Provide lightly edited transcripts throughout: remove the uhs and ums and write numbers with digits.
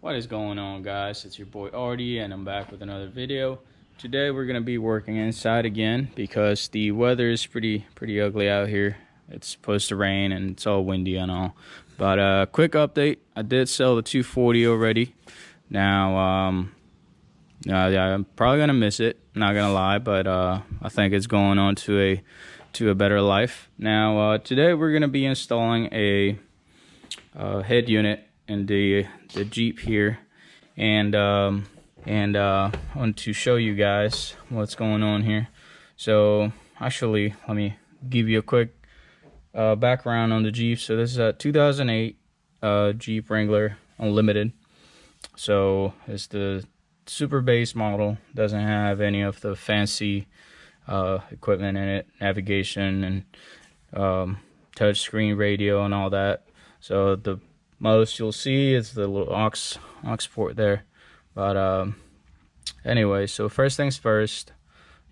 What is going on, guys? It's your boy Artie and I'm back with another video. Today we're gonna be working inside again because the weather is pretty ugly out here. It's supposed to rain and it's all windy and all. But quick update, I did sell the 240 already. Now yeah, I'm probably gonna miss it, not gonna lie, but I think it's going on to a better life. Now today we're gonna be installing a head unit in the Jeep here, and I want to show you guys what's going on here. So actually, let me give you a quick background on the Jeep. So this is a 2008 Jeep Wrangler Unlimited. So it's the super base model, doesn't have any of the fancy equipment in it, navigation and touch screen radio and all that. So the most you'll see is the little aux port there. But anyway, so first things first,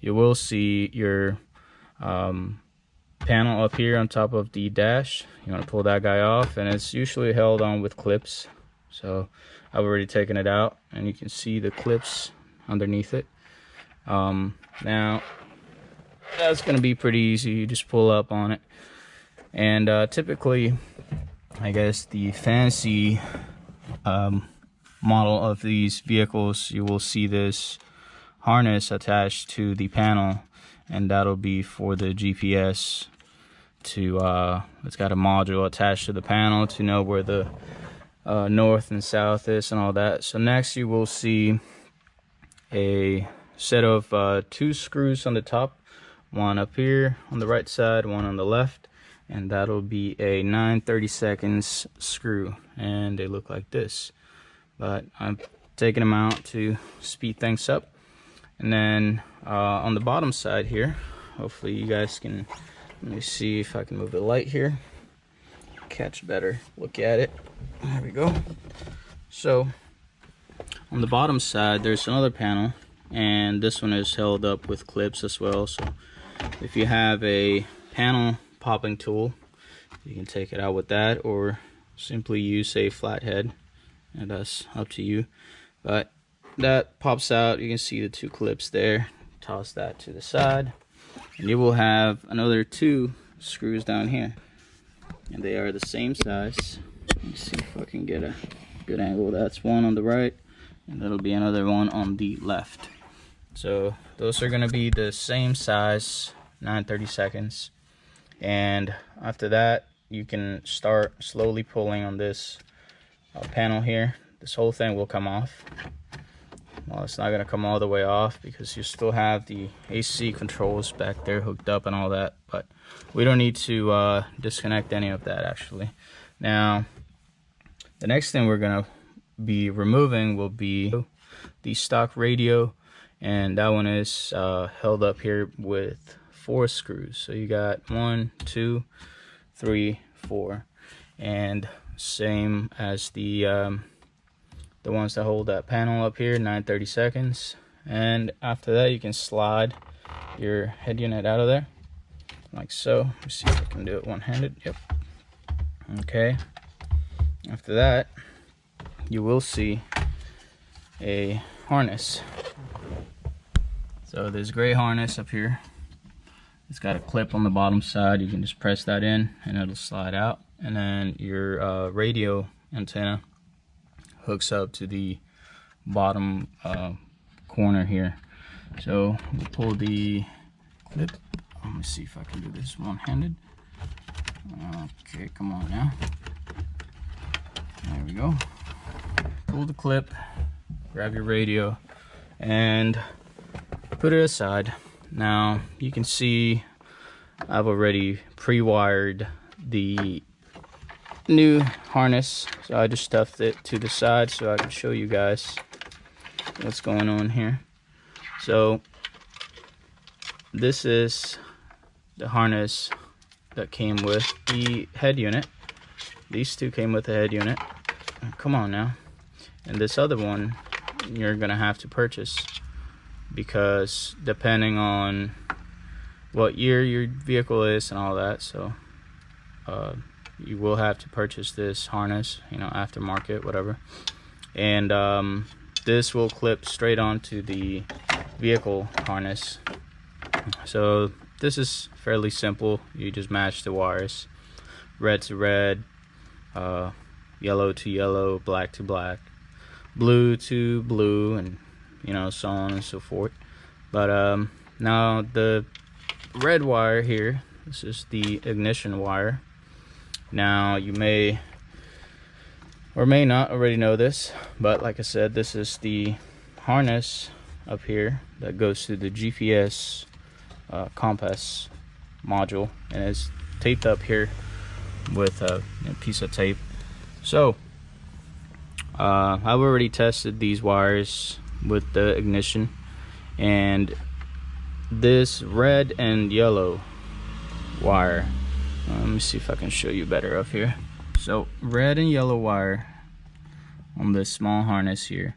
you will see your panel up here on top of the dash. You want to pull that guy off, and it's usually held on with clips. So I've already taken it out and you can see the clips underneath it. Now that's going to be pretty easy. You just pull up on it, and typically, I guess the fancy model of these vehicles, you will see this harness attached to the panel, and that'll be for the GPS to it's got a module attached to the panel to know where the north and south is and all that. So next you will see a set of 2 screws on the top, one up here on the right side, one on the left, and that'll be a 9/32 screw, and they look like this. But I'm taking them out to speed things up. And then on the bottom side here, hopefully you guys can, let me see if I can move the light here, catch better look at it. There we go. So on the bottom side there's another panel, and this one is held up with clips as well. So if you have a panel popping tool, you can take it out with that, or simply use a flathead, and that's up to you. But that pops out, you can see the 2 clips there. Toss that to the side, and you will have another 2 screws down here, and they are the same size. Let me see if I can get a good angle. That's one on the right, and that'll be another one on the left. So those are going to be the same size, 9/32. And after that, you can start slowly pulling on this panel here. This whole thing will come off. Well, it's not going to come all the way off because you still have the AC controls back there hooked up and all that, but we don't need to disconnect any of that actually. Now the next thing we're going to be removing will be the stock radio, and that one is held up here with 4 screws. So you got 1, 2, 3, 4, and same as the ones that hold that panel up here, 9/32. And after that, you can slide your head unit out of there like so. Let's see if I can do it one-handed. Yep. Okay. After that, you will see a harness. So this gray harness up here, it's got a clip on the bottom side. You can just press that in and it'll slide out. And then your radio antenna hooks up to the bottom corner here. So we'll pull the clip. Let me see if I can do this one-handed. Okay, come on now. There we go. Pull the clip, grab your radio, and put it aside. Now you can see I've already pre-wired the new harness, so I just stuffed it to the side so I can show you guys what's going on here. So this is the harness that came with the head unit. These 2 came with the head unit. Come on now. And this other one you're gonna have to purchase, because depending on what year your vehicle is and all that, so you will have to purchase this harness, you know, aftermarket, whatever. and this will clip straight onto the vehicle harness. So this is fairly simple. You just match the wires, red to red, yellow to yellow, black to black, blue to blue, and you know, so on and so forth. But now the red wire here, this is the ignition wire. Now you may or may not already know this, but like I said, this is the harness up here that goes to the GPS compass module, and it's taped up here with a piece of tape. So I've already tested these wires with the ignition, and this red and yellow wire, let me see if I can show you better up here. So red and yellow wire on this small harness here,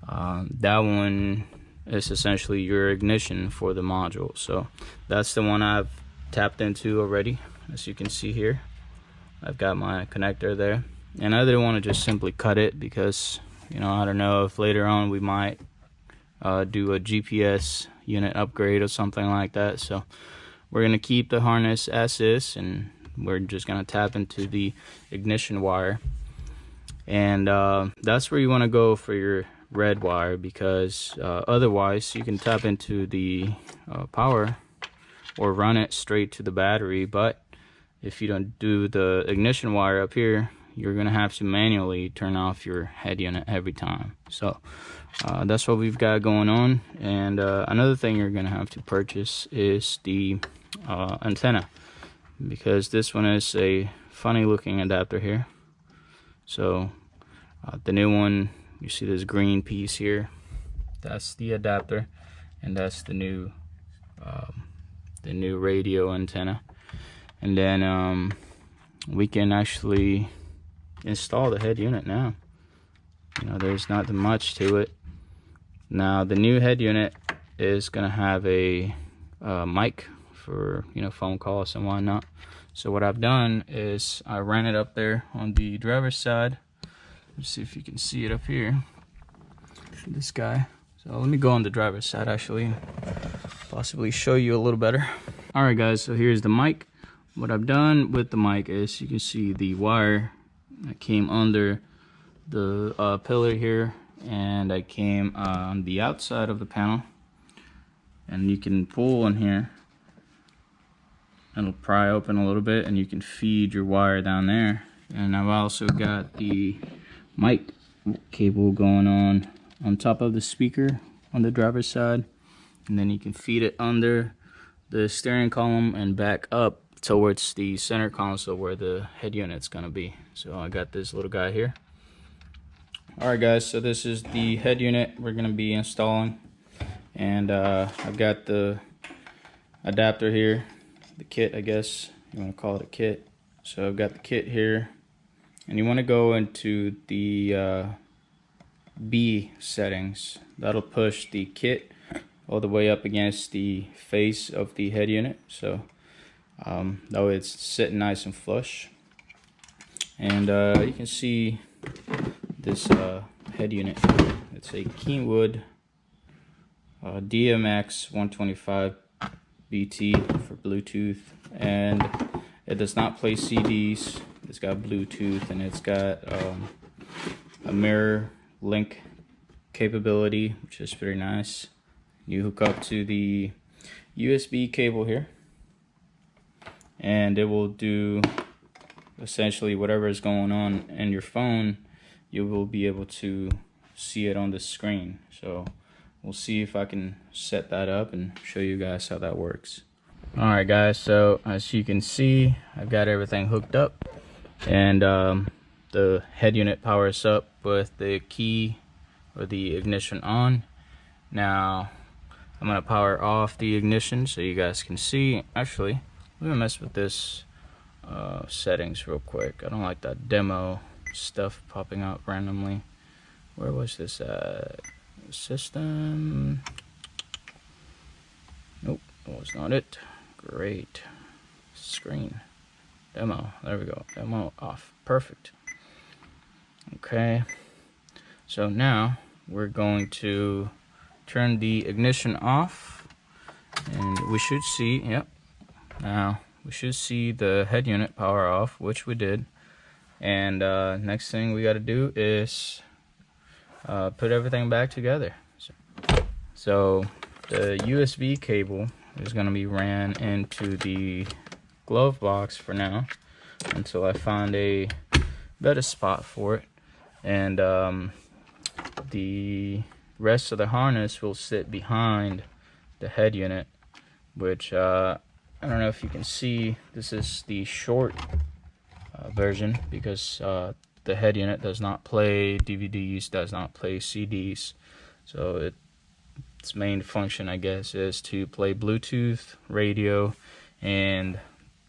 that one is essentially your ignition for the module. So that's the one I've tapped into already. As you can see here, I've got my connector there, and I didn't want to just simply cut it because, you know, I don't know if later on we might do a GPS unit upgrade or something like that. So we're gonna keep the harness as is, and we're just gonna tap into the ignition wire, and that's where you want to go for your red wire, because otherwise you can tap into the power or run it straight to the battery. But if you don't do the ignition wire up here, you're gonna have to manually turn off your head unit every time. So that's what we've got going on. And another thing you're gonna have to purchase is the antenna, because this one is a funny looking adapter here. So the new one, you see this green piece here, that's the adapter, and that's the new radio antenna. And then we can actually install the head unit now. You know, there's not much to it. Now the new head unit is gonna have a mic for, you know, phone calls and whatnot. So what I've done is I ran it up there on the driver's side. Let's see if you can see it up here, this guy. So let me go on the driver's side actually, possibly show you a little better. All right guys, so here's the mic. What I've done with the mic is, you can see the wire that came under the pillar here, and I came on the outside of the panel, and you can pull on here, it'll pry open a little bit, and you can feed your wire down there. And I've also got the mic cable going on top of the speaker on the driver's side, and then you can feed it under the steering column and back up towards the center console where the head unit's gonna be. So I got this little guy here. Alright guys, so this is the head unit we're gonna be installing, and I've got the adapter here, the kit, I guess you want to call it a kit. So I've got the kit here, and you want to go into the B settings. That'll push the kit all the way up against the face of the head unit, so that way it's sitting nice and flush. And you can see this head unit. It's a Keenwood DMX 125 BT for Bluetooth, and it does not play CDs. It's got Bluetooth, and it's got a mirror link capability, which is pretty nice. You hook up to the USB cable here, and it will do essentially whatever is going on in your phone. You will be able to see it on the screen. So we'll see if I can set that up and show you guys how that works. Alright guys, so as you can see, I've got everything hooked up, and the head unit powers up with the key or the ignition on. Now I'm gonna power off the ignition so you guys can see. Actually, let me mess with this settings real quick. I don't like that demo stuff popping out randomly. Where was this at? System. Nope, that was not it. Great. Screen. Demo. There we go. Demo off. Perfect. Okay. So now we're going to turn the ignition off, and we should see, yep, now we should see the head unit power off, which we did. And next thing we got to do is put everything back together. So the USB cable is going to be ran into the glove box for now until I find a better spot for it. And the rest of the harness will sit behind the head unit, which I don't know if you can see. This is the short version, because the head unit does not play DVDs, does not play CDs. So its main function, I guess, is to play Bluetooth, radio, and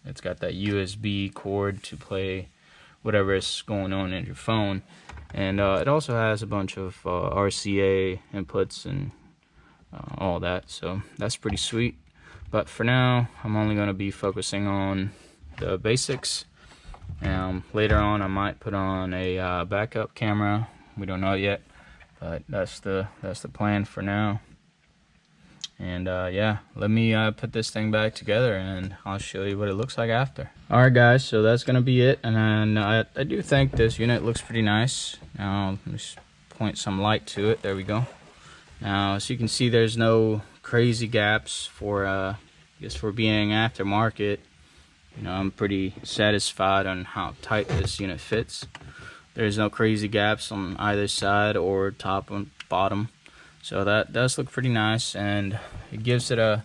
it's got that USB cord to play whatever is going on in your phone. And it also has a bunch of RCA inputs and all that, so that's pretty sweet. But for now, I'm only going to be focusing on the basics. Later on, I might put on a backup camera. We don't know yet, but that's the plan for now. And yeah, let me put this thing back together, and I'll show you what it looks like after. Alright guys, so that's gonna be it. And then I do think this unit looks pretty nice. Now let me just point some light to it. There we go. Now as you can see, there's no crazy gaps for I guess for being aftermarket. You know, I'm pretty satisfied on how tight this unit fits. There's no crazy gaps on either side or top and bottom. So that does look pretty nice, and it gives it a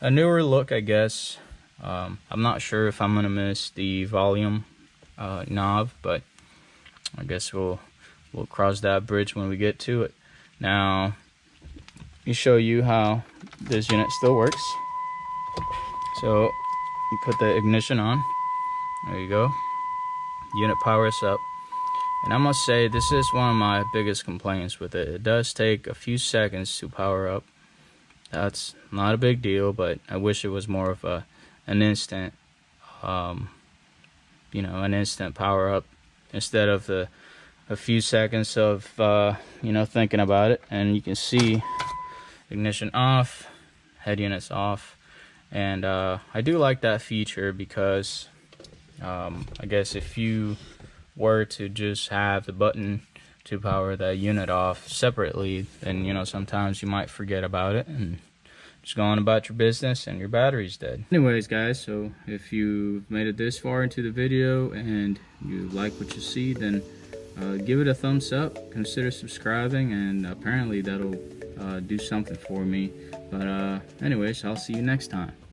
newer look, I guess. I'm not sure if I'm gonna miss the volume knob, but I guess we'll cross that bridge when we get to it. Now, let me show you how this unit still works. So you put the ignition on. There you go. Unit powers up. And I must say, this is one of my biggest complaints with it. It does take a few seconds to power up. That's not a big deal, but I wish it was more of an instant, you know, an instant power up instead of a few seconds of, you know, thinking about it. And you can see ignition off, head units off. And I do like that feature because I guess if you were to just have the button to power that unit off separately, then, you know, sometimes you might forget about it and just go on about your business and your battery's dead. Anyways guys, so if you made it this far into the video and you like what you see, then give it a thumbs up, consider subscribing, and apparently that'll do something for me. But anyways, I'll see you next time.